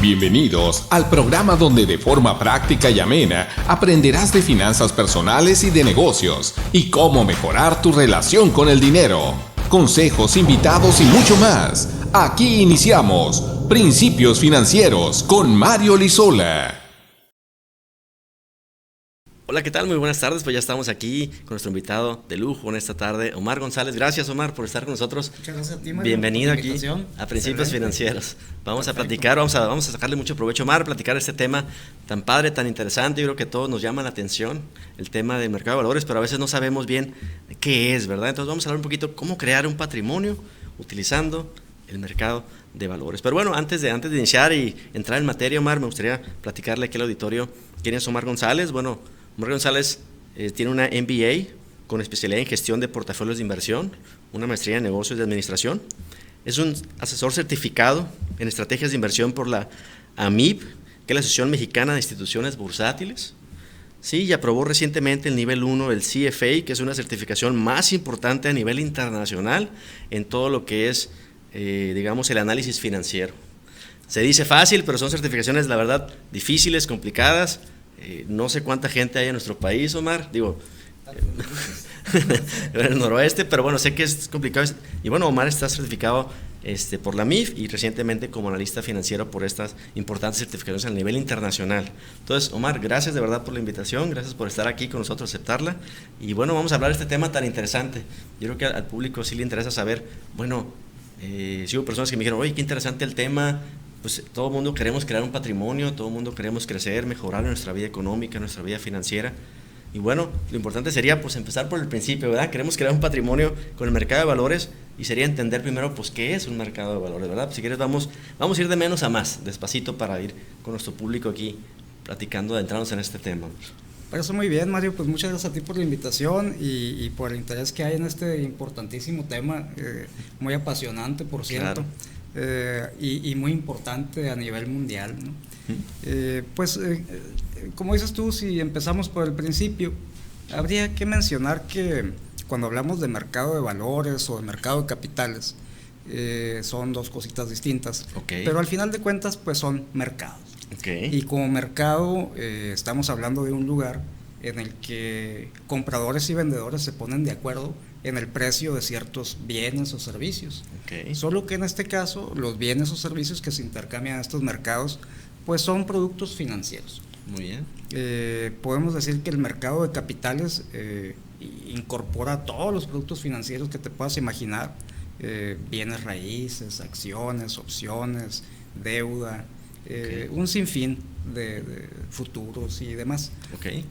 Bienvenidos al programa donde de forma práctica y amena aprenderás de finanzas personales y de negocios y cómo mejorar tu relación con el dinero. Consejos, invitados y mucho más. Aquí iniciamos Principios Financieros con Mario Lizola. Hola, ¿qué tal? Muy buenas tardes, pues ya estamos aquí con nuestro invitado de lujo en esta tarde, Omar González. Gracias, Omar, por estar con nosotros. Muchas gracias a ti, Mario. Bienvenido aquí a Principios Financieros. Vamos a platicar, vamos a sacarle mucho provecho, Omar, a platicar este tema tan padre, tan interesante. Yo creo que a todos nos llama la atención el tema del mercado de valores, pero a veces no sabemos bien qué es, ¿verdad? Entonces vamos a hablar un poquito cómo crear un patrimonio utilizando el mercado de valores. Pero bueno, antes de iniciar y entrar en materia, Omar, me gustaría platicarle aquí al auditorio quién es Omar González. Bueno, Omar González tiene una MBA con especialidad en gestión de portafolios de inversión, una maestría en negocios de administración. Es un asesor certificado en estrategias de inversión por la AMIB, que es la Asociación Mexicana de Instituciones Bursátiles. Sí, y aprobó recientemente el nivel 1 del CFA, que es una certificación más importante a nivel internacional en todo lo que es, digamos, el análisis financiero. Se dice fácil, pero son certificaciones, la verdad, difíciles, complicadas. No sé cuánta gente hay en nuestro país, Omar, digo, en el noroeste, pero bueno, sé que es complicado. Y bueno, Omar está certificado por la MIF y recientemente como analista financiero por estas importantes certificaciones a nivel internacional. Entonces, Omar, gracias de verdad por la invitación, gracias por estar aquí con nosotros, aceptarla. Y bueno, vamos a hablar de este tema tan interesante. Yo creo que al público sí le interesa saber, bueno, si hubo personas que me dijeron, oye, qué interesante el tema. Pues todo el mundo queremos crear un patrimonio, todo el mundo queremos crecer, mejorar nuestra vida económica, nuestra vida financiera. Y bueno, lo importante sería pues empezar por el principio, ¿verdad? Queremos crear un patrimonio con el mercado de valores y sería entender primero pues qué es un mercado de valores, ¿verdad? Pues, si quieres vamos a ir de menos a más, despacito para ir con nuestro público aquí platicando, adentrarnos en este tema. Parece muy bien, Mario, pues muchas gracias a ti por la invitación y por el interés que hay en este importantísimo tema, muy apasionante, por cierto. Claro. Y muy importante a nivel mundial, ¿no? Como dices tú, si empezamos por el principio, habría que mencionar que cuando hablamos de mercado de valores o de mercado de capitales, son dos cositas distintas, pero al final de cuentas pues son mercados. Y como mercado estamos hablando de un lugar en el que compradores y vendedores se ponen de acuerdo en el precio de ciertos bienes o servicios. Solo que en este caso los bienes o servicios que se intercambian en estos mercados pues son productos financieros. Muy bien. Podemos decir que el mercado de capitales incorpora todos los productos financieros que te puedas imaginar, bienes raíces, acciones, opciones, deuda, un sinfín de futuros y demás.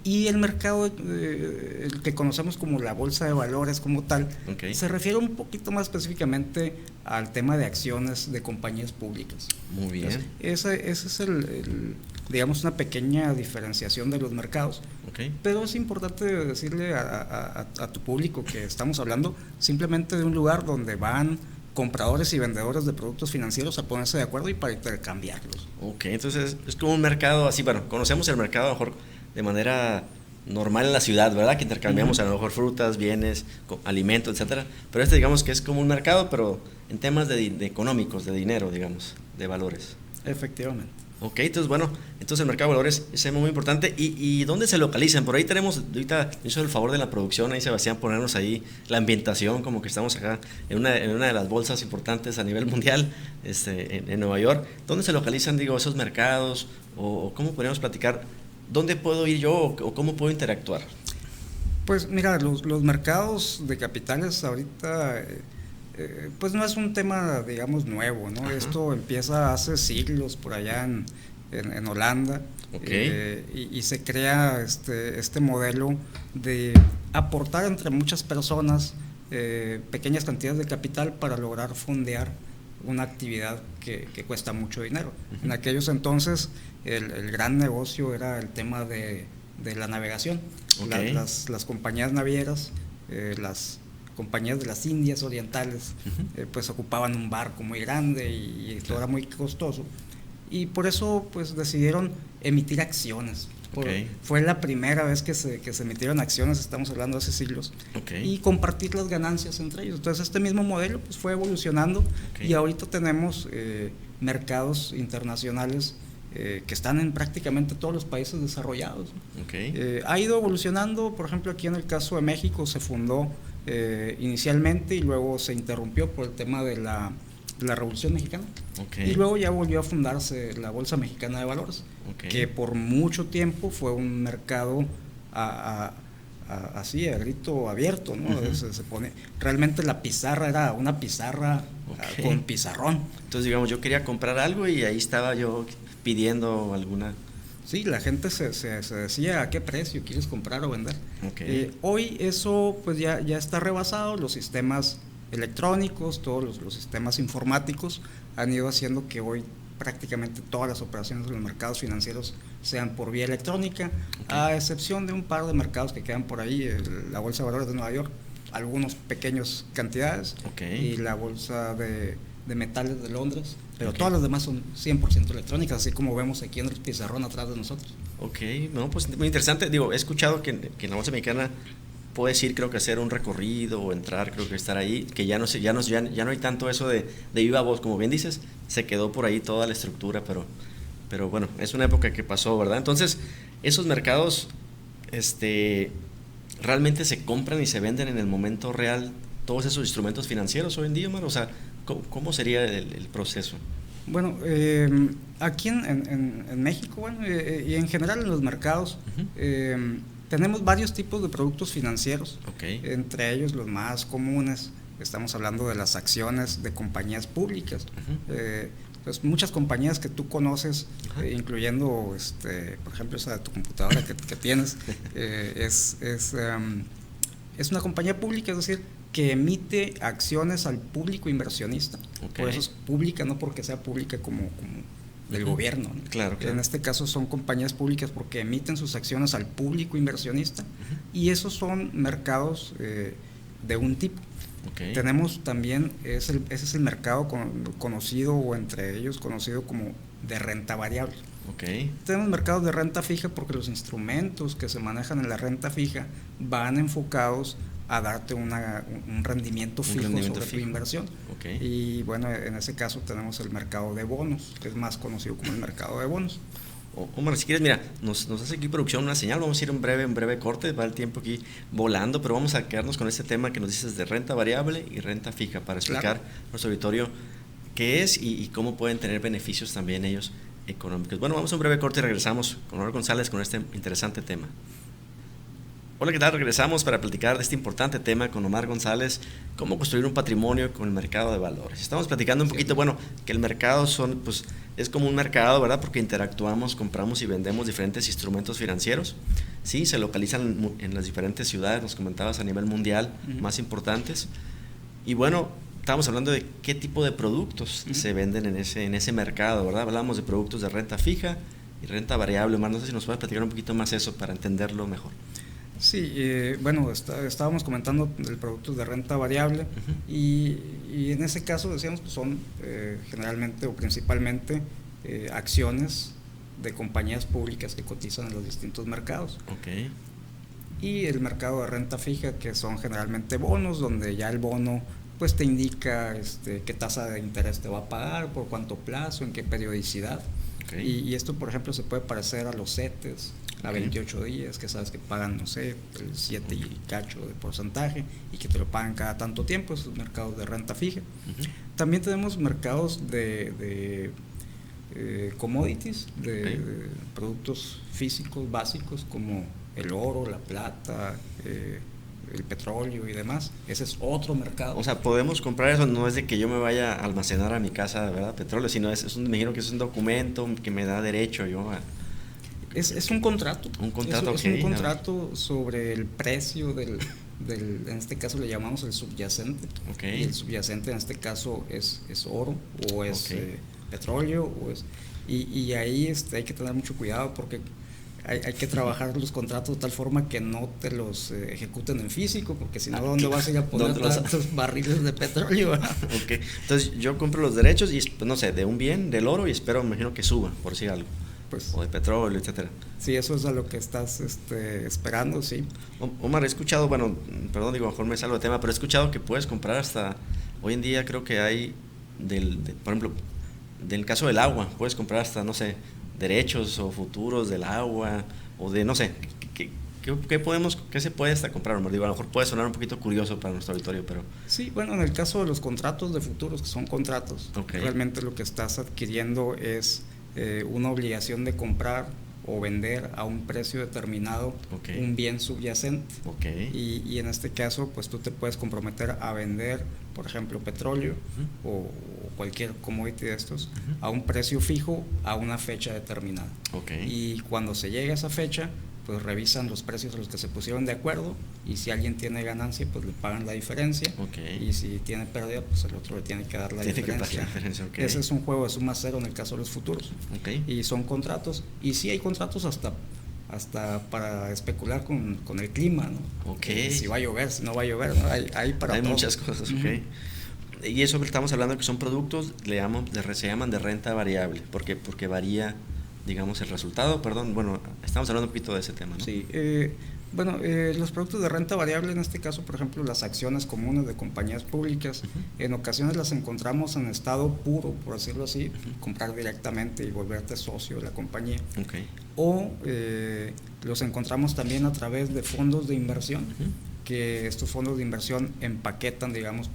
Y el mercado, el que conocemos como la bolsa de valores como tal, se refiere un poquito más específicamente al tema de acciones de compañías públicas. Muy bien. Entonces, ese es digamos, una pequeña diferenciación de los mercados. Pero es importante decirle a tu público que estamos hablando simplemente de un lugar donde van compradores y vendedores de productos financieros a ponerse de acuerdo y para intercambiarlos. Entonces es como un mercado así, bueno, conocemos el mercado a lo mejor de manera normal en la ciudad, ¿verdad? Que intercambiamos a lo mejor frutas, bienes, alimentos, etcétera. Pero digamos que es como un mercado, pero en temas de económicos, de dinero, digamos, de valores. Efectivamente. Entonces bueno, el mercado de valores es muy importante. ¿Y dónde se localizan? Por ahí tenemos, ahorita hizo el favor de la producción, ahí Sebastián, ponernos ahí la ambientación, como que estamos acá en una de las bolsas importantes a nivel mundial, en Nueva York. ¿Dónde se localizan, esos mercados? ¿O cómo podríamos platicar? ¿Dónde puedo ir yo o cómo puedo interactuar? Pues mira, los mercados de capitales ahorita pues no es un tema, digamos, nuevo, ¿no? Esto empieza hace siglos por allá en Holanda. Y se crea este modelo de aportar entre muchas personas pequeñas cantidades de capital para lograr fondear una actividad que cuesta mucho dinero. En aquellos entonces el gran negocio era el tema de la navegación. Las compañías navieras, las compañías de las Indias Orientales, pues ocupaban un barco muy grande y esto era muy costoso. Y por eso pues decidieron emitir acciones Fue la primera vez que se emitieron acciones, estamos hablando de hace siglos, y compartir las ganancias entre ellos. Entonces este mismo modelo pues fue evolucionando y ahorita tenemos mercados internacionales que están en prácticamente todos los países desarrollados. Ha ido evolucionando, por ejemplo aquí en el caso de México se fundó inicialmente y luego se interrumpió por el tema de la Revolución Mexicana, y luego ya volvió a fundarse la Bolsa Mexicana de Valores, que por mucho tiempo fue un mercado así a grito abierto, ¿no? Se pone, realmente la pizarra era una pizarra con pizarrón. Entonces digamos, yo quería comprar algo y ahí estaba yo pidiendo alguna... Sí, la gente se decía a qué precio quieres comprar o vender. Hoy eso pues ya está rebasado. Los sistemas electrónicos, todos los sistemas informáticos han ido haciendo que hoy prácticamente todas las operaciones de los mercados financieros sean por vía electrónica, a excepción de un par de mercados que quedan por ahí, la Bolsa de Valores de Nueva York, algunos pequeñas cantidades, y la Bolsa de Metales de Londres, pero todas las demás son 100% electrónicas, así como vemos aquí en el pizarrón atrás de nosotros. No, pues muy interesante. Digo, he escuchado que en la Bolsa Mexicana puedes ir, creo que hacer un recorrido o entrar, creo que estar ahí, que ya no hay tanto eso de viva voz, como bien dices, se quedó por ahí toda la estructura, pero bueno, es una época que pasó, ¿verdad? Entonces, esos mercados realmente se compran y se venden en el momento real, todos esos instrumentos financieros hoy en día, Omar. O sea, ¿cómo sería el proceso? Bueno, aquí en México, bueno, y en general en los mercados, tenemos varios tipos de productos financieros, entre ellos los más comunes, estamos hablando de las acciones de compañías públicas. Pues muchas compañías que tú conoces, incluyendo, por ejemplo, esa de tu computadora que tienes, es una compañía pública, es decir, que emite acciones al público inversionista. Por eso es pública, no porque sea pública como del gobierno, ¿no? Claro. En este caso son compañías públicas porque emiten sus acciones al público inversionista, y esos son mercados de un tipo. Tenemos también, ese es el mercado conocido, o entre ellos conocido como de renta variable. Tenemos mercados de renta fija porque los instrumentos que se manejan en la renta fija van enfocados a darte un rendimiento fijo sobre tu inversión. Y bueno, en ese caso tenemos el mercado de bonos, que es más conocido como el mercado de bonos. Omar, si quieres, mira, nos hace aquí producción una señal, vamos a ir un breve corte, va el tiempo aquí volando, pero vamos a quedarnos con este tema que nos dices de renta variable y renta fija, para explicar a nuestro auditorio qué es y cómo pueden tener beneficios también ellos económicos. Bueno, vamos a un breve corte y regresamos con Omar González con este interesante tema. Hola, ¿qué tal? Regresamos para platicar de este importante tema con Omar González, cómo construir un patrimonio con el mercado de valores. Estamos platicando un poquito, bueno, que el mercado es como un mercado, ¿verdad? Porque interactuamos, compramos y vendemos diferentes instrumentos financieros. Sí, se localizan en las diferentes ciudades, nos comentabas, a nivel mundial, más importantes. Y bueno, estábamos hablando de qué tipo de productos se venden en ese mercado, ¿verdad? Hablamos de productos de renta fija y renta variable. Omar, no sé si nos puedes platicar un poquito más eso para entenderlo mejor. Sí, bueno, estábamos comentando del producto de renta variable, y en ese caso decíamos que son generalmente o principalmente acciones de compañías públicas que cotizan en los distintos mercados. Y el mercado de renta fija, que son generalmente bonos, donde ya el bono pues te indica qué tasa de interés te va a pagar, por cuánto plazo, en qué periodicidad. Y esto, por ejemplo, se puede parecer a los CETES a 28 días, que sabes que pagan, no sé, el 7 y cacho de porcentaje, y que te lo pagan cada tanto tiempo. Esos mercados de renta fija. También tenemos mercados de commodities, de productos físicos básicos como el oro, la plata, el petróleo y demás. Ese es otro mercado. O sea, podemos comprar eso, no es de que yo me vaya a almacenar a mi casa, ¿verdad?, petróleo, sino me imagino que es un documento que me da derecho yo a... Es un contrato. Un contrato, es un contrato sobre el precio del en este caso le llamamos el subyacente. Y el subyacente en este caso es oro, o es petróleo, y ahí hay que tener mucho cuidado, porque hay que trabajar los contratos de tal forma que no te los ejecuten en físico, porque si no, ¿dónde vas a ir a poner tantos barriles de petróleo? Entonces yo compro los derechos y, pues, no sé, de un bien, del oro, y espero, me imagino que suba, por si algo. pues. O de petróleo, etcétera. Sí, eso es a lo que estás esperando, sí. Omar, he escuchado, bueno, perdón, digo, a lo mejor me salgo de tema, pero he escuchado que puedes comprar hasta, hoy en día creo que hay, por ejemplo, del caso del agua, puedes comprar hasta, no sé, derechos o futuros del agua, o de, no sé, ¿qué se puede hasta comprar, Omar? Digo, a lo mejor puede sonar un poquito curioso para nuestro auditorio, pero... Sí, bueno, en el caso de los contratos de futuros, que son contratos, realmente lo que estás adquiriendo es una obligación de comprar o vender a un precio determinado un bien subyacente. Y en este caso, pues tú te puedes comprometer a vender, por ejemplo, petróleo o cualquier commodity de estos a un precio fijo a una fecha determinada. Y cuando se llega a esa fecha, pues revisan los precios a los que se pusieron de acuerdo, y si alguien tiene ganancia, pues le pagan la diferencia, y si tiene pérdida, pues el otro le tiene que dar la diferencia. Ese es un juego de suma cero en el caso de los futuros. Y son contratos, y sí hay contratos hasta para especular con el clima, ¿no? Si va a llover, si no va a llover, ¿no? Hay para todo. Muchas cosas. Y eso que estamos hablando, que son productos, se llaman de renta variable, porque varía, digamos, el resultado. Perdón, bueno, estamos hablando un poquito de ese tema, ¿no? Sí, los productos de renta variable, en este caso, por ejemplo, las acciones comunes de compañías públicas, en ocasiones las encontramos en estado puro, por decirlo así, comprar directamente y volverte socio de la compañía. O los encontramos también a través de fondos de inversión, que estos fondos de inversión empaquetan, digamos,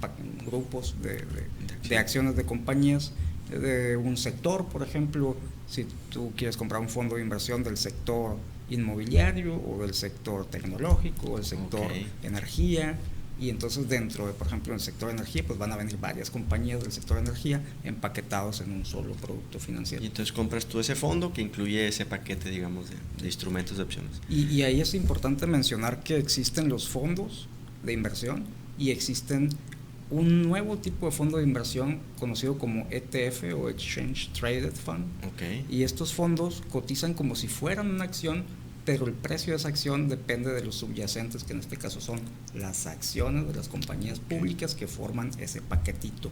grupos de acciones de compañías de un sector. Por ejemplo, si tú quieres comprar un fondo de inversión del sector inmobiliario o del sector tecnológico o del sector energía, y entonces dentro de, por ejemplo, en el sector energía, pues van a venir varias compañías del sector energía empaquetados en un solo producto financiero. Y entonces compras tú ese fondo que incluye ese paquete, digamos, de instrumentos de opciones. Y ahí es importante mencionar que existen los fondos de inversión y existen un nuevo tipo de fondo de inversión conocido como ETF o Exchange Traded Fund. Y estos fondos cotizan como si fueran una acción, pero el precio de esa acción depende de los subyacentes, que en este caso son las acciones de las compañías públicas que forman ese paquetito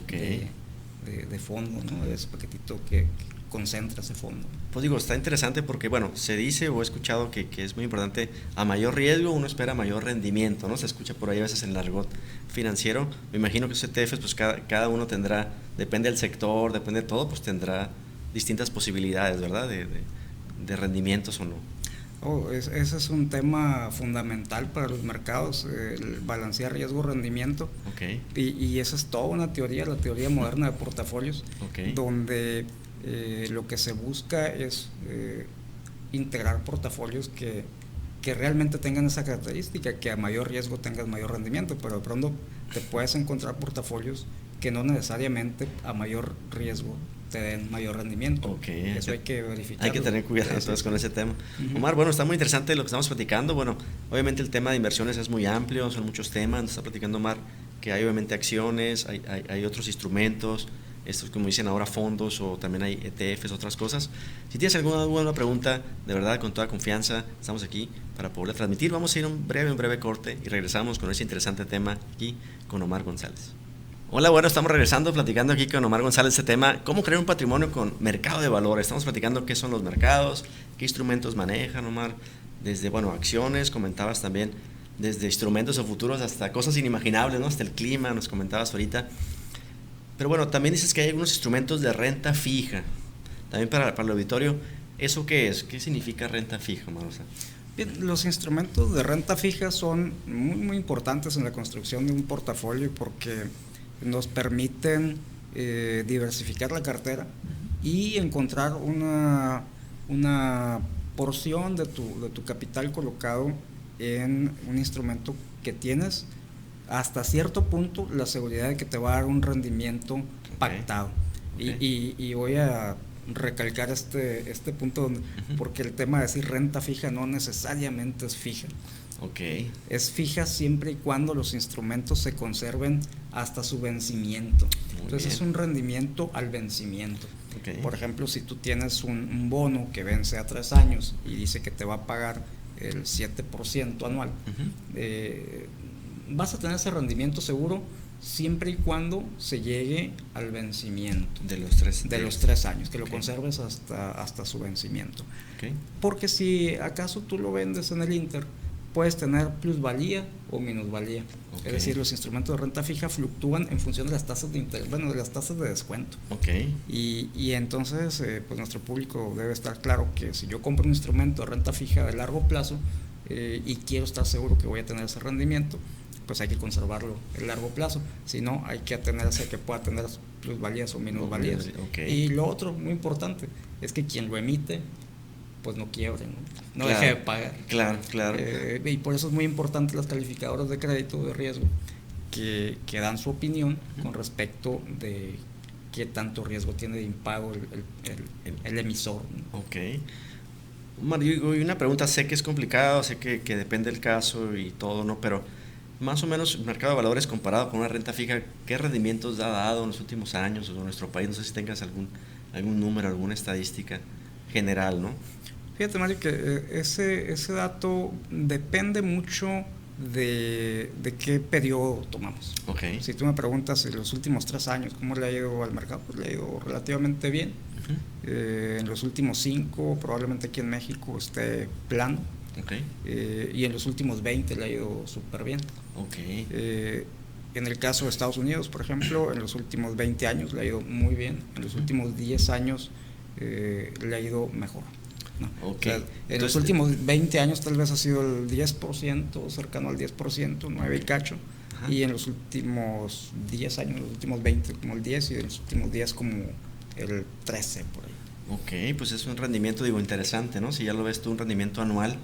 de fondo, ¿no? Ese paquetito que concentra ese fondo. Pues digo, está interesante porque, bueno, se dice o he escuchado que es muy importante, a mayor riesgo uno espera mayor rendimiento, ¿no? Se escucha por ahí a veces en el argot financiero. Me imagino que los ETFs, pues cada uno tendrá, depende del sector, depende de todo, pues tendrá distintas posibilidades, ¿verdad? De rendimientos o no. Ese es un tema fundamental para los mercados, el balancear riesgo-rendimiento. Y esa es toda una teoría, la teoría moderna de portafolios, donde lo que se busca es integrar portafolios que realmente tengan esa característica, que a mayor riesgo tengas mayor rendimiento, pero de pronto te puedes encontrar portafolios que no necesariamente a mayor riesgo te den mayor rendimiento. Eso hay que verificar. Hay que tener cuidado entonces con ese tema. Omar, bueno, está muy interesante lo que estamos platicando. Bueno, obviamente el tema de inversiones es muy amplio, son muchos temas. Nos está platicando Omar que hay obviamente acciones, hay otros instrumentos, estos como dicen ahora fondos, o también hay ETFs, otras cosas. Si tienes alguna duda, una pregunta, de verdad, con toda confianza, estamos aquí para poder transmitir. Vamos a ir a un breve corte y regresamos con ese interesante tema aquí con Omar González. Hola, bueno, estamos regresando, platicando aquí con Omar González este tema, cómo crear un patrimonio con mercado de valores. Estamos platicando qué son los mercados, qué instrumentos manejan, Omar, desde, bueno, acciones, comentabas también, desde instrumentos o futuros hasta cosas inimaginables, ¿no? Hasta el clima, nos comentabas ahorita. Pero bueno, también dices que hay algunos instrumentos de renta fija. También para el auditorio, ¿eso qué es? ¿Qué significa renta fija, Omar? Bien, los instrumentos de renta fija son muy, muy importantes en la construcción de un portafolio porque nos permiten diversificar la cartera y encontrar una porción de tu capital colocado en un instrumento que tienes hasta cierto punto la seguridad de que te va a dar un rendimiento pactado. Y voy a recalcar este punto porque el tema de decir renta fija no necesariamente es fija. Es fija siempre y cuando los instrumentos se conserven hasta su vencimiento. Entonces es un rendimiento al vencimiento. Por ejemplo, si tú tienes un bono que vence a 3 años y dice que te va a pagar el 7% anual, vas a tener ese rendimiento seguro siempre y cuando se llegue al vencimiento de los 3 años, que lo conserves hasta su vencimiento. Porque si acaso tú lo vendes en el Inter, puedes tener plusvalía o minusvalía. Es decir, los instrumentos de renta fija fluctúan en función de las tasas de interés, de las tasas de descuento. Y entonces, pues nuestro público debe estar claro que si yo compro un instrumento de renta fija de largo plazo y quiero estar seguro que voy a tener ese rendimiento, pues hay que conservarlo a largo plazo. Si no, hay que atenerse a que pueda tener plusvalías o minusvalías. Y lo otro, muy importante, es que quien lo emite pues no quiebre, no deje de pagar. Claro. Y por eso es muy importante las calificadoras de crédito de riesgo que dan su opinión con respecto de qué tanto riesgo tiene de impago el emisor, ¿no? Mario, y una pregunta, sé que es complicado, sé que depende del caso y todo, ¿no? Pero más o menos el mercado de valores comparado con una renta fija, ¿qué rendimientos ha dado en los últimos años en nuestro país? No sé si tengas algún número, alguna estadística general, ¿no? Fíjate, Mario, que ese dato depende mucho de qué periodo tomamos. Si tú me preguntas en los últimos 3 años cómo le ha ido al mercado, pues le ha ido relativamente bien. En los últimos 5 probablemente aquí en México esté plano. Y en los últimos 20 le ha ido súper bien. En el caso de Estados Unidos, por ejemplo, en los últimos 20 años le ha ido muy bien. En los últimos 10 años le ha ido mejor, ¿no? O sea, en los últimos 20 años tal vez ha sido el 10%, cercano al 10%, 9 y cacho. Y en los últimos 10 años, los últimos 20 como el 10 y en los últimos 10 como el 13 por ahí. Pues es un rendimiento, interesante, ¿no? Si ya lo ves tú, un rendimiento anual,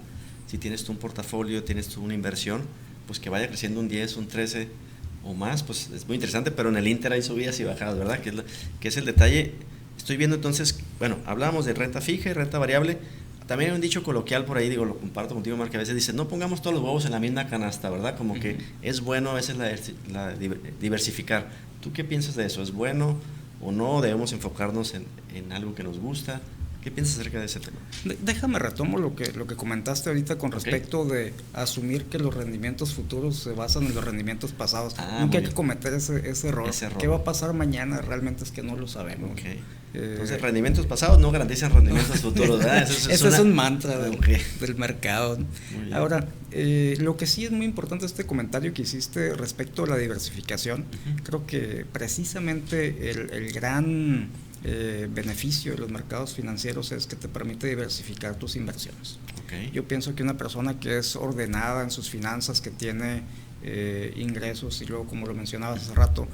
si tienes tú un portafolio, tienes tú una inversión, pues que vaya creciendo un 10, un 13 o más, pues es muy interesante, pero en el Inter hay subidas y bajadas, ¿verdad? Que es el detalle. Estoy viendo entonces, bueno, hablábamos de renta fija y renta variable. También hay un dicho coloquial por ahí, lo comparto contigo, Marc, que a veces dice, no pongamos todos los huevos en la misma canasta, ¿verdad? Como que es bueno a veces la diversificar. ¿Tú qué piensas de eso? ¿Es bueno o no? ¿Debemos enfocarnos en algo que nos gusta? ¿Qué piensas acerca de ese tema? Déjame retomo lo que comentaste ahorita con respecto de asumir que los rendimientos futuros se basan en los rendimientos pasados. Nunca hay que cometer ese error. ¿Qué va a pasar mañana? Realmente es que no lo sabemos. Entonces, rendimientos pasados no garantizan rendimientos futuros, ¿verdad? Ese es un mantra del mercado. Ahora, lo que sí es muy importante este comentario que hiciste respecto a la diversificación. Creo que precisamente el gran beneficio de los mercados financieros es que te permite diversificar tus inversiones. Yo pienso que una persona que es ordenada en sus finanzas, que tiene ingresos y luego, como lo mencionabas hace rato,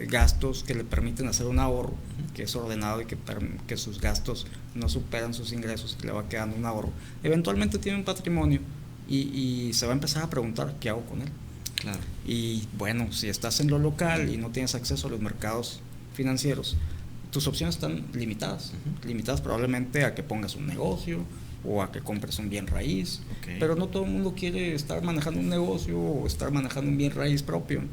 gastos que le permiten hacer un ahorro, que es ordenado y que sus gastos no superan sus ingresos y le va quedando un ahorro, eventualmente tiene un patrimonio y se va a empezar a preguntar qué hago con él. Y bueno, si estás en lo local y no tienes acceso a los mercados financieros, tus opciones están limitadas, limitadas probablemente a que pongas un negocio o a que compres un bien raíz, pero no todo el mundo quiere estar manejando un negocio o estar manejando un bien raíz propio,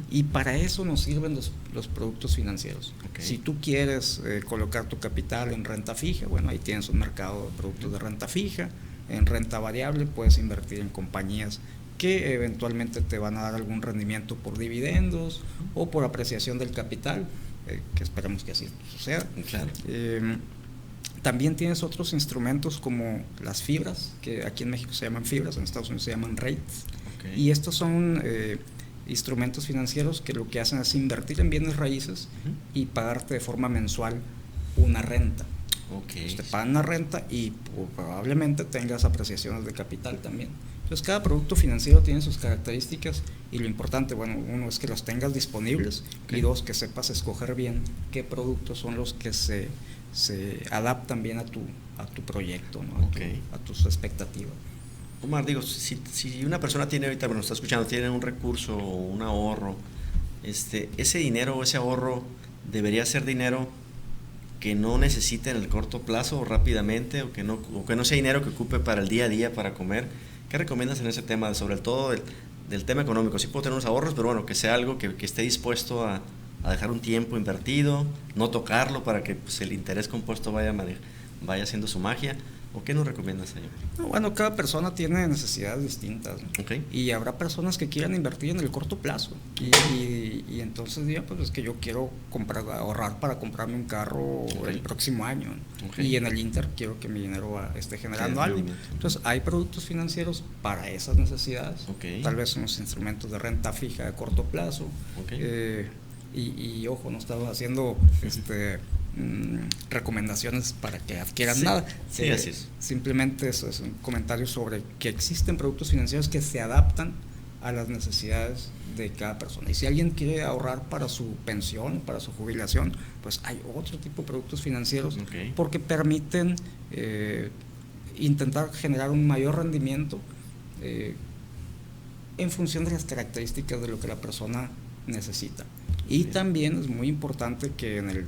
y para eso nos sirven los productos financieros. Si tú quieres colocar tu capital en renta fija, bueno, ahí tienes un mercado de productos de renta fija. En renta variable puedes invertir en compañías que eventualmente te van a dar algún rendimiento por dividendos o por apreciación del capital, que esperemos que así suceda. También tienes otros instrumentos como las fibras, que aquí en México se llaman fibras, en Estados Unidos se llaman rates. Y estos son instrumentos financieros que lo que hacen es invertir en bienes raíces y pagarte de forma mensual una renta. Entonces te pagan una renta y probablemente tengas apreciaciones de capital también. Entonces cada producto financiero tiene sus características y lo importante, bueno, uno es que los tengas disponibles y dos, que sepas escoger bien qué productos son los que se adaptan bien a tu proyecto, ¿no? A tus expectativas. Omar, digo, si una persona tiene ahorita, bueno, está escuchando, tiene un recurso o un ahorro, ese dinero o ese ahorro debería ser dinero que no necesite en el corto plazo o rápidamente, o que no sea dinero que ocupe para el día a día, para comer. ¿Qué recomiendas en ese tema, sobre todo del tema económico? Sí puedo tener unos ahorros, pero bueno, que sea algo que esté dispuesto a dejar un tiempo invertido, no tocarlo para que el interés compuesto vaya haciendo su magia, ¿O qué nos recomiendas, señor? No, bueno, cada persona tiene necesidades distintas, ¿no? Okay. Y habrá personas que quieran invertir en el corto plazo y entonces digan, pues es que yo quiero ahorrar para comprarme un carro el próximo año, ¿no? Y en el Inter quiero que mi dinero esté generando algo. Entonces hay productos financieros para esas necesidades, tal vez unos instrumentos de renta fija de corto plazo, y ojo, no estamos haciendo recomendaciones para que adquieran nada. Sí, así es. Simplemente eso es un comentario sobre que existen productos financieros que se adaptan a las necesidades de cada persona. Y si alguien quiere ahorrar para su pensión, para su jubilación, pues hay otro tipo de productos financieros porque permiten intentar generar un mayor rendimiento en función de las características de lo que la persona necesita. Y también es muy importante que en el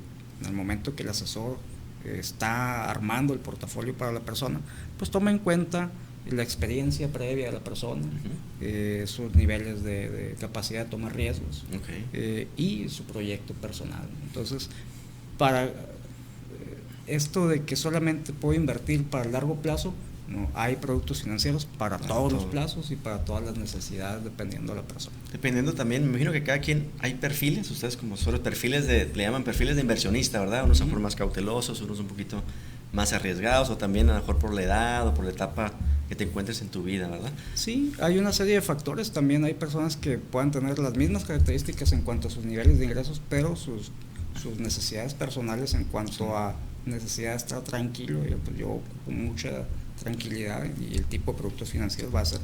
momento que el asesor está armando el portafolio para la persona, pues tome en cuenta la experiencia previa de la persona, sus niveles de capacidad de tomar riesgos, y su proyecto personal. Entonces, para esto de que solamente puedo invertir para el largo plazo, no, hay productos financieros para todos los plazos y para todas las necesidades, dependiendo de la persona. Dependiendo también, me imagino que cada quien, hay perfiles, ustedes como son perfiles le llaman perfiles de inversionista, ¿verdad? Unos son más cautelosos, unos un poquito más arriesgados, o también a lo mejor por la edad o por la etapa que te encuentres en tu vida, ¿verdad? Sí, hay una serie de factores. También hay personas que puedan tener las mismas características en cuanto a sus niveles de ingresos, pero sus necesidades personales en cuanto a necesidad de estar tranquilo, yo con mucha tranquilidad, y el tipo de productos financieros va a ser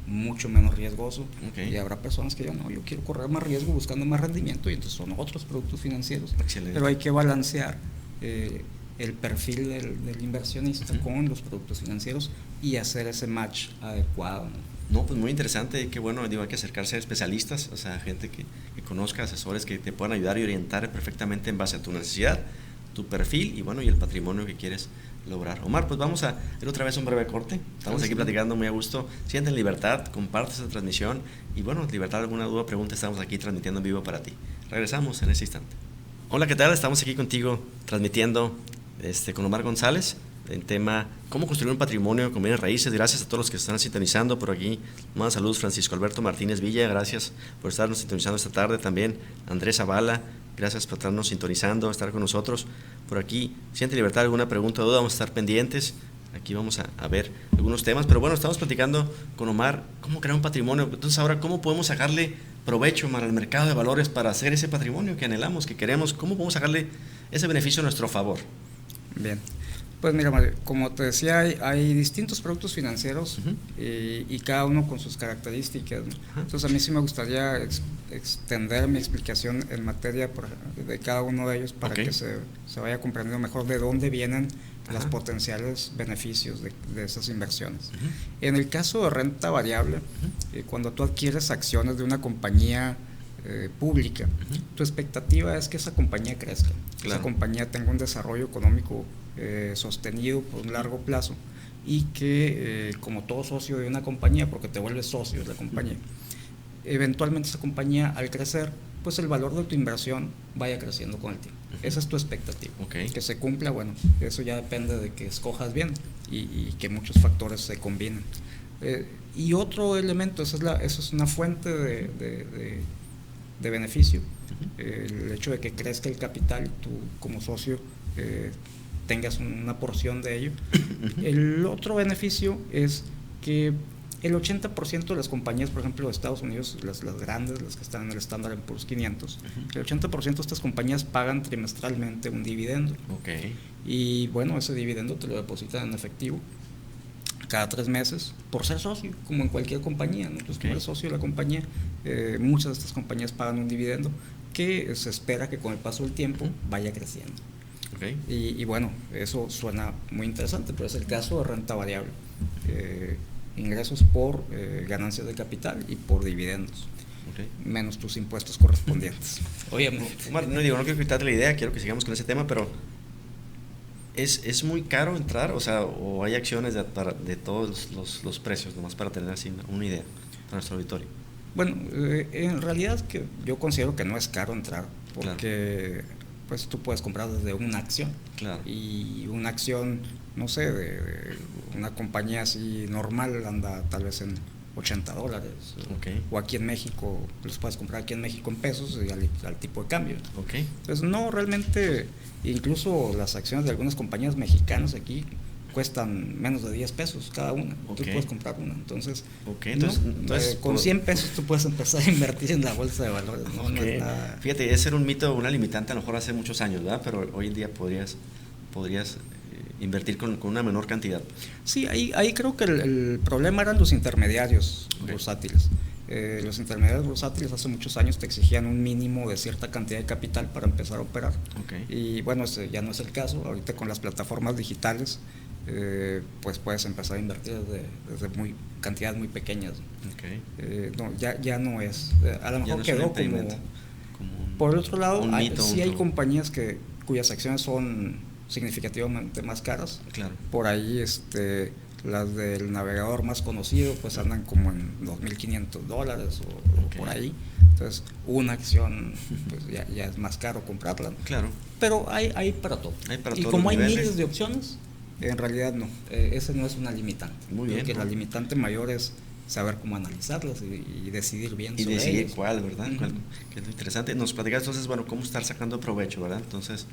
mucho menos riesgoso, y habrá personas que digan, no, yo quiero correr más riesgo buscando más rendimiento, y entonces son otros productos financieros. Excelente. Pero hay que balancear el perfil del inversionista con los productos financieros y hacer ese match adecuado, ¿no? Pues muy interesante, qué bueno, hay que acercarse a especialistas, o sea, gente que conozca, asesores que te puedan ayudar y orientar perfectamente en base a tu necesidad, tu perfil y el patrimonio que quieres lograr. Omar, pues vamos a ir otra vez un breve corte. Estamos aquí platicando muy a gusto. Sienten libertad, comparte esta transmisión y libertad, alguna duda, pregunta, estamos aquí transmitiendo en vivo para ti. Regresamos en ese instante. Hola, ¿qué tal? Estamos aquí contigo transmitiendo con Omar González en tema cómo construir un patrimonio con bienes raíces. Gracias a todos los que están sintonizando por aquí. Más saludos, Francisco Alberto Martínez Villa, gracias por estarnos sintonizando esta tarde. También Andrés Zavala, gracias por estarnos sintonizando, estar con nosotros por aquí. Siente libertad, alguna pregunta o duda, vamos a estar pendientes. Aquí vamos a ver algunos temas, pero estamos platicando con Omar cómo crear un patrimonio. Entonces ahora, ¿cómo podemos sacarle provecho al mercado de valores para hacer ese patrimonio que anhelamos, que queremos? ¿Cómo podemos sacarle ese beneficio a nuestro favor? Bien, pues mira, Mario, como te decía, hay distintos productos financieros, y cada uno con sus características, ¿no? Entonces a mí sí me gustaría extender mi explicación en materia de cada uno de ellos para que se vaya comprendiendo mejor de dónde vienen los potenciales beneficios de esas inversiones. En el caso de renta variable, cuando tú adquieres acciones de una compañía pública, tu expectativa es que esa compañía crezca, que esa compañía tenga un desarrollo económico sostenido por un largo plazo, y que como todo socio de una compañía, porque te vuelves socio de la compañía, eventualmente esa compañía, al crecer, pues el valor de tu inversión vaya creciendo con el tiempo. Esa es tu expectativa. Que se cumpla, eso ya depende de que escojas bien y que muchos factores se combinen. Y otro elemento, eso es una fuente de beneficio, el hecho de que crezca el capital, tú como socio tengas una porción de ello. El otro beneficio es que el 80% de las compañías, por ejemplo, de Estados Unidos, las grandes, las que están en el Standard & Poor's 500, el 80% de estas compañías pagan trimestralmente un dividendo. Y ese dividendo te lo depositan en efectivo cada 3 meses por ser socio, como en cualquier compañía, ¿no? Entonces, como eres socio de la compañía, muchas de estas compañías pagan un dividendo que se espera que con el paso del tiempo vaya creciendo. Y eso suena muy interesante, pero es el caso de renta variable. Ingresos por ganancias de capital y por dividendos, menos tus impuestos correspondientes. Obviamente. Omar, no quiero quitarte la idea, quiero que sigamos con ese tema, pero ¿es muy caro entrar? ¿O hay acciones de todos los precios, nomás para tener así una idea para nuestro auditorio? En realidad que yo considero que no es caro entrar, porque pues tú puedes comprar desde una acción. Claro. Y una acción, no sé, de una compañía así normal anda tal vez en $80. Okay. O aquí en México, los puedes comprar aquí en México en pesos y al tipo de cambio. Okay. Entonces, no, realmente, incluso las acciones de algunas compañías mexicanas aquí cuestan menos de 10 pesos cada una. Okay. Tú puedes comprar una. Entonces, entonces con 100 pesos tú puedes empezar a invertir en la bolsa de valores. ¿No? Okay. No es nada... Fíjate, ese era un mito, una limitante a lo mejor hace muchos años, ¿verdad? Pero hoy en día podrías invertir con una menor cantidad. Sí, ahí creo que el problema eran los intermediarios bursátiles. Los intermediarios bursátiles hace muchos años te exigían un mínimo de cierta cantidad de capital para empezar a operar. Okay. Y bueno, ese ya no es el caso. Ahorita con las plataformas digitales, pues puedes empezar a invertir desde cantidades muy pequeñas. Okay. No, ya no es. A lo mejor no quedó como por el otro lado, sí hay compañías cuyas acciones son significativamente más caras. Claro. Por ahí las del navegador más conocido pues andan como en $2,500 o por ahí. Entonces una acción pues ya es más caro comprarla. Claro. Pero hay para todo. Y como hay miles de opciones, en realidad no. Ese no es una limitante. Muy bien. Porque la limitante mayor es saber cómo analizarlas y decidir bien y sobre decidir ellas. cuál, ¿verdad? Que es lo interesante. Nos platicas entonces, bueno, cómo estar sacando provecho, ¿verdad? Entonces,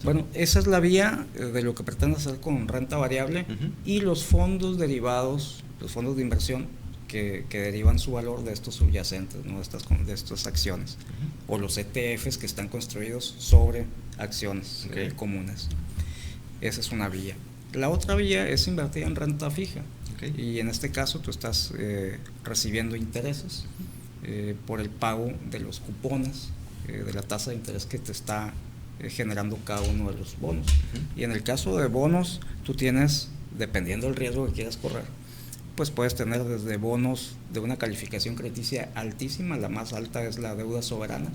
bueno, esa es la vía de lo que pretende hacer con renta variable. Y los fondos derivados, los fondos de inversión que derivan su valor de estos subyacentes, ¿no? de estas acciones, o los ETFs que están construidos sobre acciones comunes. Esa es una vía. La otra vía es invertir en renta fija. Y en este caso tú estás recibiendo intereses por el pago de los cupones, de la tasa de interés que te está generando cada uno de los bonos. Y en el caso de bonos, tú tienes, dependiendo del riesgo que quieras correr, pues puedes tener desde bonos de una calificación crediticia altísima. La más alta es la deuda soberana,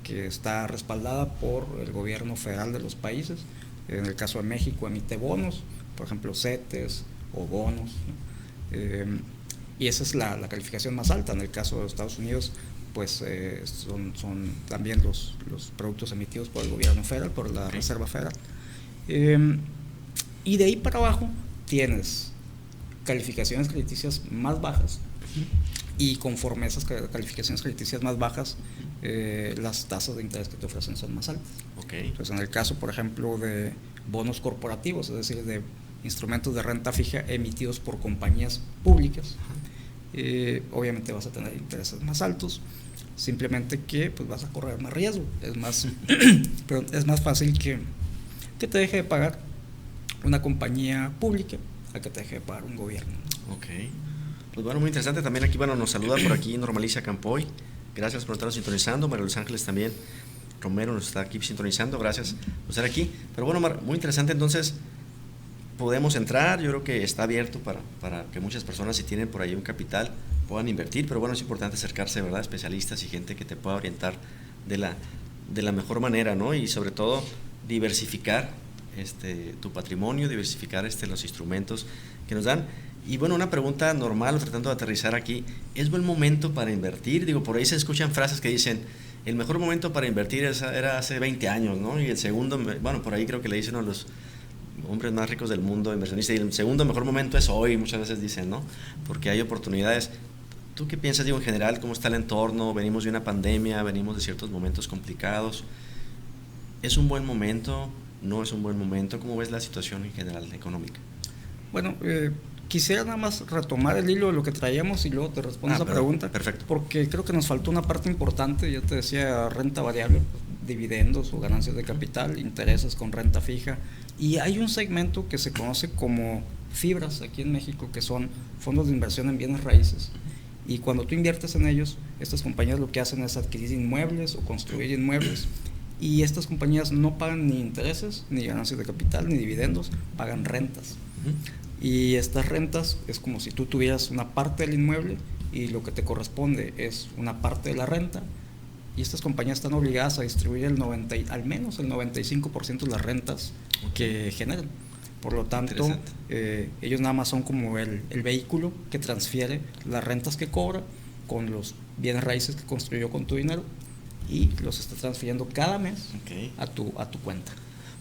que está respaldada por el gobierno federal de los países. En el caso de México emite bonos, por ejemplo CETES o bonos, ¿no? Y esa es la calificación más alta. En el caso de Estados Unidos pues son también los productos emitidos por el gobierno federal, por la Reserva Federal. Y de ahí para abajo tienes calificaciones crediticias más bajas, y conforme esas calificaciones crediticias más bajas, las tasas de interés que te ofrecen son más altas. Entonces, en el caso, por ejemplo, de bonos corporativos, es decir, de instrumentos de renta fija emitidos por compañías públicas, obviamente vas a tener intereses más altos, simplemente que pues vas a correr más riesgo. Es más fácil que te deje de pagar una compañía pública a que te deje de pagar un gobierno. Pues bueno, muy interesante. También aquí, bueno, nos saluda por aquí Normalicia Campoy. Gracias por estarnos sintonizando. María Los Ángeles también. Romero nos está aquí sintonizando. Gracias por estar aquí. Pero bueno, muy interesante. Entonces, podemos entrar. Yo creo que está abierto para que muchas personas, si tienen por ahí un capital, puedan invertir. Pero bueno, es importante acercarse, ¿verdad? Especialistas y gente que te pueda orientar de la mejor manera, ¿no? Y sobre todo, diversificar tu patrimonio, diversificar los instrumentos que nos dan. Y bueno, una pregunta normal, tratando de aterrizar aquí, ¿es buen momento para invertir? Digo, por ahí se escuchan frases que dicen, el mejor momento para invertir era hace 20 años, ¿no? Y el segundo, bueno, por ahí creo que le dicen a los hombres más ricos del mundo, inversionistas, y el segundo mejor momento es hoy, muchas veces dicen, ¿no? Porque hay oportunidades. ¿Tú qué piensas, digo, en general, cómo está el entorno? Venimos de una pandemia, venimos de ciertos momentos complicados. ¿Es un buen momento? ¿No es un buen momento? ¿Cómo ves la situación en general económica? Bueno, quisiera nada más retomar el hilo de lo que traíamos y luego te respondo esa pregunta. Perfecto. Porque creo que nos faltó una parte importante. Ya te decía, renta variable, dividendos o ganancias de capital, intereses con renta fija. Y hay un segmento que se conoce como fibras aquí en México, que son fondos de inversión en bienes raíces. Y cuando tú inviertes en ellos, estas compañías lo que hacen es adquirir inmuebles o construir inmuebles. Y estas compañías no pagan ni intereses, ni ganancias de capital, ni dividendos, pagan rentas. Y estas rentas es como si tú tuvieras una parte del inmueble y lo que te corresponde es una parte de la renta, y estas compañías están obligadas a distribuir al menos el 95% de las rentas que generan. Por lo tanto, ellos nada más son como el vehículo que transfiere las rentas que cobra con los bienes raíces que construyó con tu dinero y los está transfiriendo cada mes Okay. a tu cuenta.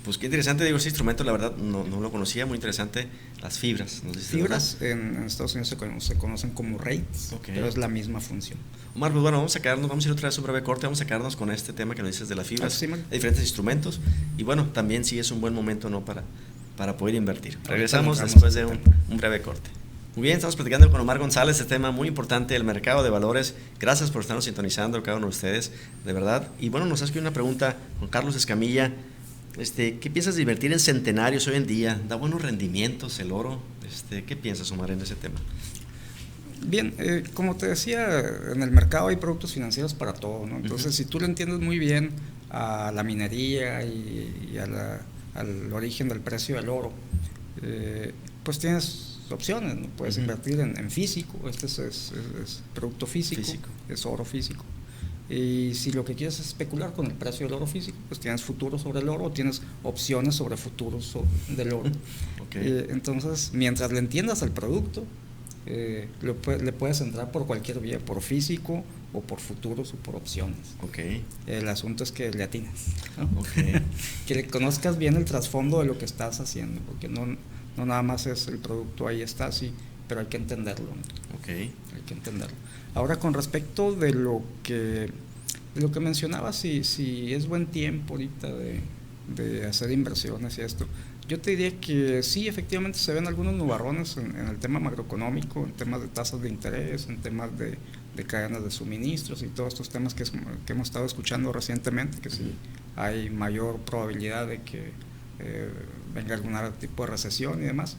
Pues qué interesante, digo, este instrumento, la verdad, no lo conocía, muy interesante. Las fibras, nos dices, Fibras en Estados Unidos se conocen como rates, Okay. pero es la misma función. Omar, pues bueno, vamos a ir otra vez a un breve corte, vamos a quedarnos con este tema que nos dices de las fibras, Sí, de diferentes instrumentos, y bueno, también sí es un buen momento, ¿no?, para poder invertir. Regresamos después de un breve corte. Muy bien, estamos platicando con Omar González, este tema muy importante, el mercado de valores. Gracias por estarnos sintonizando, cada uno de ustedes, de verdad. Y bueno, nos hace una pregunta Juan Carlos Escamilla. ¿Qué piensas de invertir en centenarios hoy en día? ¿Da buenos rendimientos el oro? ¿Qué piensas, Omar, en ese tema? Bien, como te decía, en el mercado hay productos financieros para todo, ¿no? Entonces, si tú le entiendes muy bien a la minería y al origen del precio del oro, pues tienes opciones, ¿no? Puedes invertir en físico, es producto físico, es oro físico. Y si lo que quieres es especular con el precio del oro físico, pues tienes futuros sobre el oro o tienes opciones sobre futuros del oro. Okay. Entonces, mientras le entiendas al producto, le puedes entrar por cualquier vía, por físico o por futuros o por opciones. Okay. El asunto es que le atines, ¿no? Okay. Que le conozcas bien el trasfondo de lo que estás haciendo, porque no nada más es el producto, ahí está, sí, pero hay que entenderlo, ¿no? Okay. Hay que entenderlo. Ahora, con respecto de lo que mencionaba, si es buen tiempo ahorita de hacer inversiones y esto, yo te diría que sí, efectivamente se ven algunos nubarrones en el tema macroeconómico, en temas de tasas de interés, en temas de cadenas de suministros y todos estos temas que hemos estado escuchando recientemente, que sí hay mayor probabilidad de que venga algún tipo de recesión y demás.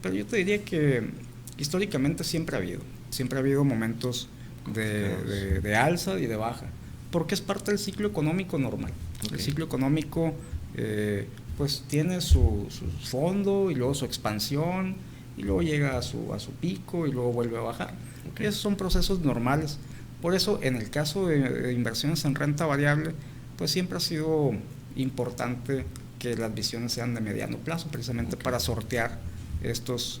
Pero yo te diría que históricamente siempre ha habido momentos de alza y de baja, porque es parte del ciclo económico normal. Okay. El ciclo económico pues tiene su fondo y luego su expansión y luego llega a su pico y luego vuelve a bajar. Okay. Esos son procesos normales. Por eso, en el caso de inversiones en renta variable, pues siempre ha sido importante que las visiones sean de mediano plazo, precisamente para sortear estos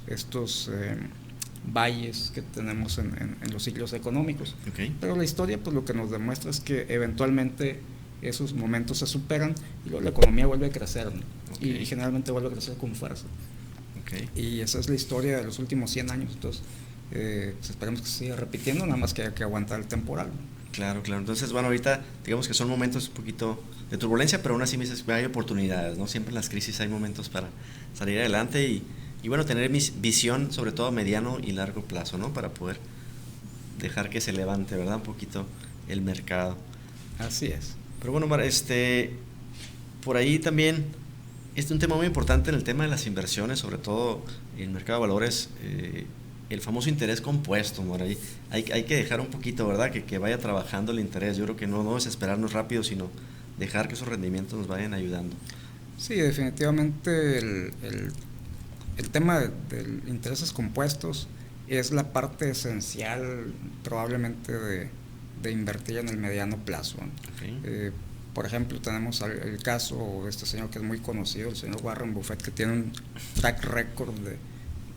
valles que tenemos en los ciclos económicos. Okay. Pero la historia, pues lo que nos demuestra es que eventualmente esos momentos se superan y luego la economía vuelve a crecer, ¿no? Okay. Y generalmente vuelve a crecer con fuerza. Okay. Y esa es la historia de los últimos 100 años. Entonces, pues esperemos que se siga repitiendo, nada más que hay que aguantar el temporal, ¿no? Claro. Entonces, bueno, ahorita digamos que son momentos un poquito de turbulencia, pero aún así me dices que hay oportunidades, ¿no? Siempre en las crisis hay momentos para salir adelante y bueno, tener visión sobre todo a mediano y largo plazo, ¿no? Para poder dejar que se levante, ¿verdad? Un poquito el mercado. Así es. Pero bueno, Omar, por ahí también es un tema muy importante en el tema de las inversiones, sobre todo en el mercado de valores, el famoso interés compuesto, Omar. Ahí hay que dejar un poquito, ¿verdad? Que vaya trabajando el interés. Yo creo que no desesperarnos rápido, sino dejar que esos rendimientos nos vayan ayudando. Sí, definitivamente el tema de intereses compuestos es la parte esencial probablemente de invertir en el mediano plazo. Okay. Por ejemplo, tenemos el caso de este señor que es muy conocido, el señor Warren Buffett, que tiene un track record de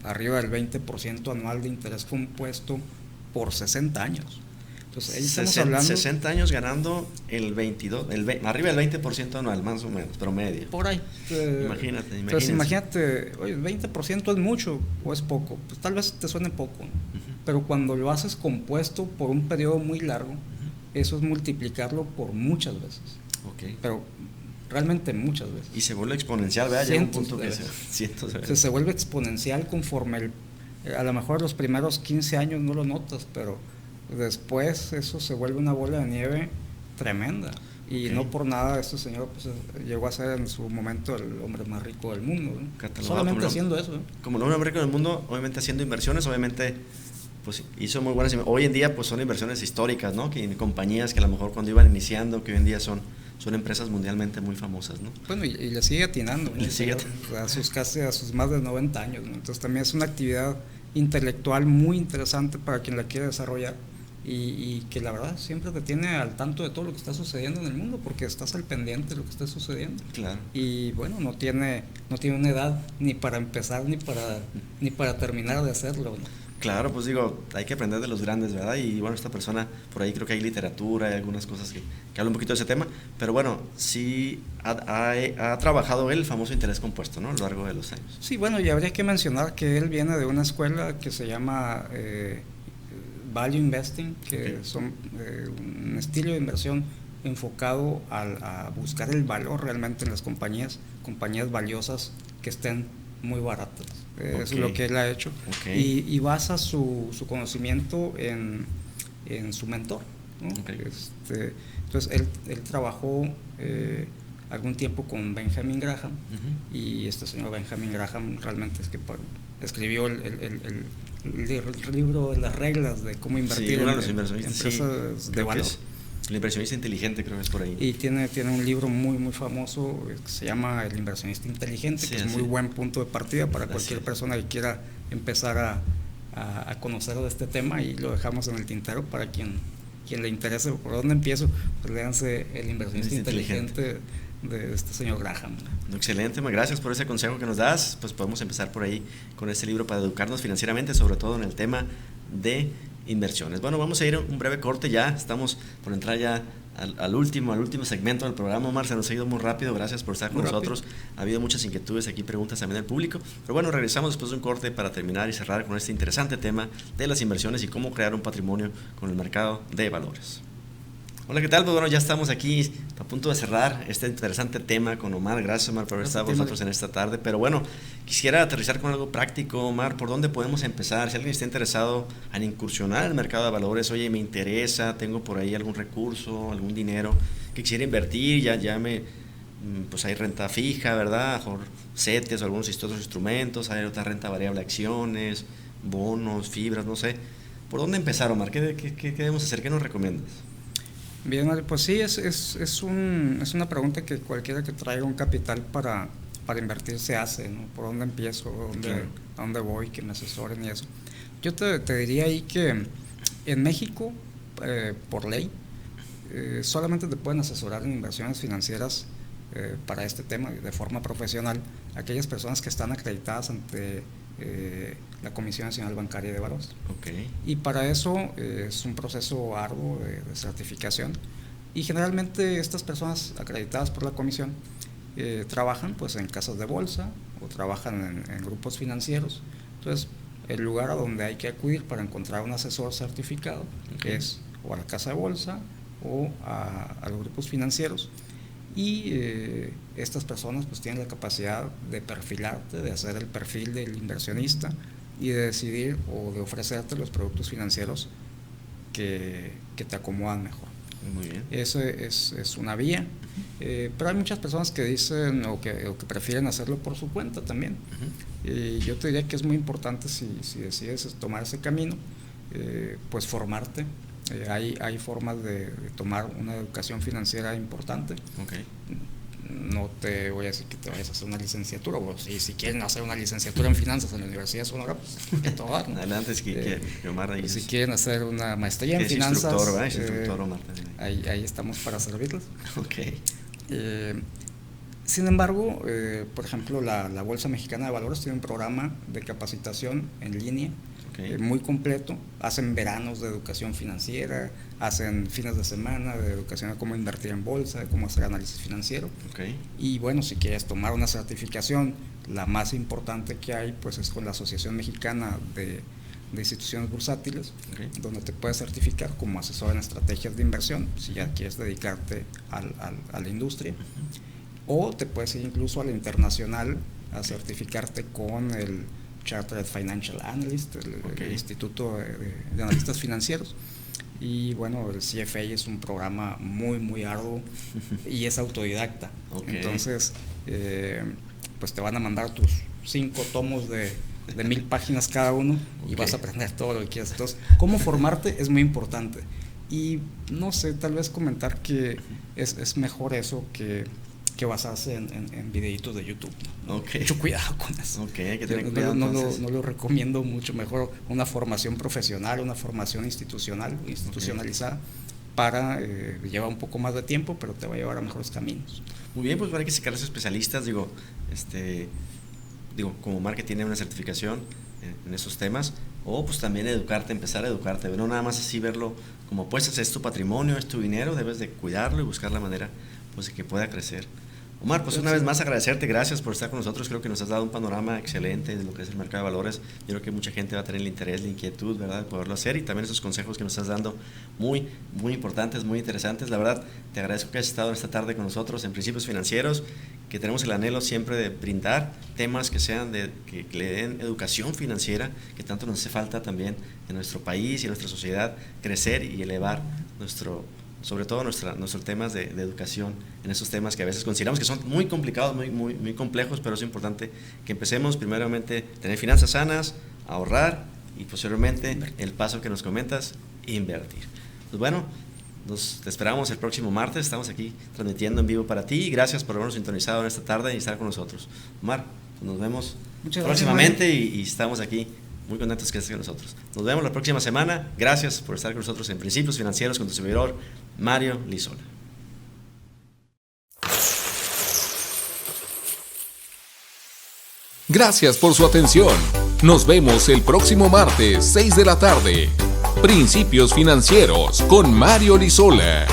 arriba del 20% anual de interés compuesto por 60 años. Entonces, ahí estamos hablando 60 años ganando arriba del 20% anual, más o menos, promedio. Por ahí. Imagínate. Entonces, imagínate, oye, ¿el 20% es mucho o es poco? Pues tal vez te suene poco, ¿no? Pero cuando lo haces compuesto por un periodo muy largo, eso es multiplicarlo por muchas veces. Okay. Pero realmente muchas veces. Y se vuelve exponencial, ¿verdad? Llega un punto que cientos de veces. Se vuelve exponencial conforme a lo mejor los primeros 15 años no lo notas, pero después eso se vuelve una bola de nieve tremenda. Y okay. No por nada este señor pues, llegó a ser en su momento el hombre más rico del mundo, ¿no? Solamente haciendo eso, ¿eh? Como el hombre más rico del mundo, obviamente haciendo inversiones, obviamente pues hizo muy buenas. Hoy en día pues son inversiones históricas, ¿no? Que en compañías que a lo mejor cuando iban iniciando, que hoy en día son empresas mundialmente muy famosas, ¿no? Bueno, y le sigue atinando, ¿no? A sus más de 90 años, ¿no? Entonces también es una actividad intelectual muy interesante para quien la quiere desarrollar y que la verdad siempre te tiene al tanto de todo lo que está sucediendo en el mundo, porque estás al pendiente de lo que está sucediendo. Claro. Y bueno, no tiene una edad ni para empezar ni para terminar de hacerlo, ¿no? Claro, pues digo, hay que aprender de los grandes, ¿verdad? Y bueno, esta persona, por ahí creo que hay literatura, hay algunas cosas que hablan un poquito de ese tema, pero bueno, sí ha trabajado el famoso interés compuesto, ¿no? A lo largo de los años. Sí, bueno, y habría que mencionar que él viene de una escuela que se llama Value Investing, que son un estilo de inversión enfocado a buscar el valor realmente en las compañías valiosas que estén muy baratas. Eso es lo que él ha hecho. Y basa su conocimiento en su mentor, ¿no? Entonces él trabajó algún tiempo con Benjamin Graham, y este señor Benjamin Graham realmente es que escribió el libro de las reglas de cómo invertir en empresas de valor. El inversionista inteligente, creo que es por ahí. Y tiene un libro muy muy famoso que se llama El inversionista inteligente, que es muy buen punto de partida para cualquier persona que quiera empezar a conocer de este tema, y lo dejamos en el tintero para quien le interese. ¿Por dónde empiezo? Pues léanse El inversionista inteligente de este señor Graham. Excelente, gracias por ese consejo que nos das. Pues podemos empezar por ahí con este libro para educarnos financieramente, sobre todo en el tema de inversiones. Bueno, vamos a ir a un breve corte, ya estamos por entrar ya al último segmento del programa. Omar, se nos ha ido muy rápido, gracias por estar con nosotros. Ha habido muchas inquietudes aquí, preguntas también del público, pero bueno, regresamos después de un corte para terminar y cerrar con este interesante tema de las inversiones y cómo crear un patrimonio con el mercado de valores. Hola, ¿qué tal? Pues bueno, ya estamos aquí a punto de cerrar este interesante tema con Omar. Gracias, Omar, por haber estado con nosotros en esta tarde. Pero bueno, quisiera aterrizar con algo práctico, Omar. ¿Por dónde podemos empezar? Si alguien está interesado en incursionar en el mercado de valores, oye, me interesa, tengo por ahí algún recurso, algún dinero que quisiera invertir, pues hay renta fija, ¿verdad? Mejor CETES o algunos otros instrumentos, hay otra renta variable, acciones, bonos, fibras, no sé. ¿Por dónde empezar, Omar? ¿Qué debemos hacer? ¿Qué nos recomiendas? Bien, pues sí, es una pregunta que cualquiera que traiga un capital para invertir se hace, ¿no? ¿Por dónde empiezo? ¿A dónde voy? Que me asesoren y eso. Yo te diría ahí que en México, por ley, solamente te pueden asesorar en inversiones financieras para este tema de forma profesional aquellas personas que están acreditadas ante la Comisión Nacional Bancaria de Valores. Y para eso es un proceso arduo de certificación, y generalmente estas personas acreditadas por la comisión trabajan pues en casas de bolsa o trabajan en grupos financieros. Entonces el lugar a donde hay que acudir para encontrar un asesor certificado es o a la casa de bolsa o a los grupos financieros. Y estas personas pues tienen la capacidad de perfilarte, de hacer el perfil del inversionista y de decidir o de ofrecerte los productos financieros que te acomodan mejor. Muy bien. Eso es una vía, pero hay muchas personas que dicen o que prefieren hacerlo por su cuenta también. Y yo te diría que es muy importante, si decides tomar ese camino, pues formarte. Hay formas de tomar una educación financiera importante. No te voy a decir que te vayas a hacer una licenciatura, o si quieren hacer una licenciatura en finanzas en la Universidad de Sonora, pues que todo dar, ¿no? Adelante, Omar, ahí si quieren hacer una maestría en finanzas, instructor, Omar, ahí estamos para servirles. Sin embargo, por ejemplo, la Bolsa Mexicana de Valores tiene un programa de capacitación en línea muy completo. Hacen veranos de educación financiera, hacen fines de semana de educación de cómo invertir en bolsa, de cómo hacer análisis financiero. Y bueno, si quieres tomar una certificación, la más importante que hay pues es con la Asociación Mexicana de Instituciones Bursátiles, donde te puedes certificar como asesor en estrategias de inversión, si ya quieres dedicarte a la industria. O te puedes ir incluso a la internacional a certificarte con el Chartered Financial Analyst, el Instituto de Analistas Financieros. Y bueno, el CFA es un programa muy muy arduo y es autodidacta. Entonces pues te van a mandar tus 5 tomos de 1000 páginas cada uno y vas a aprender todo lo que quieras. Entonces, cómo formarte es muy importante. Y no sé, tal vez comentar que es mejor eso que basarse en videitos de YouTube, ¿no? Mucho cuidado con eso. Hay que tener cuidado, no lo recomiendo mucho. Mejor una formación profesional, una formación institucionalizada para llevar un poco más de tiempo, pero te va a llevar a mejores caminos. Muy bien, pues hay que sacar a los especialistas. Como Omar, que tiene una certificación en esos temas, o pues también educarte, empezar a educarte, no nada más así verlo como pues es tu patrimonio, es tu dinero, debes de cuidarlo y buscar la manera pues de que pueda crecer. Omar, pues una vez más agradecerte, gracias por estar con nosotros, creo que nos has dado un panorama excelente de lo que es el mercado de valores, yo creo que mucha gente va a tener el interés, la inquietud, ¿verdad?, de poderlo hacer, y también esos consejos que nos estás dando, muy importantes, muy interesantes. La verdad, te agradezco que hayas estado esta tarde con nosotros en Principios Financieros, que tenemos el anhelo siempre de brindar temas que sean que le den educación financiera, que tanto nos hace falta también en nuestro país y en nuestra sociedad, crecer y elevar sobre todo nuestros temas de educación, en esos temas que a veces consideramos que son muy complicados, muy complejos, pero es importante que empecemos primeramente a tener finanzas sanas, a ahorrar y posteriormente el paso que nos comentas, invertir. Pues bueno, te esperamos el próximo martes, estamos aquí transmitiendo en vivo para ti y gracias por habernos sintonizado en esta tarde y estar con nosotros. Omar, pues nos vemos próximamente y estamos aquí muy contentos que estés con nosotros. Nos vemos la próxima semana. Gracias por estar con nosotros en Principios Financieros con tu servidor, Mario Lizola. Gracias por su atención. Nos vemos el próximo martes, 6 de la tarde. Principios Financieros con Mario Lizola.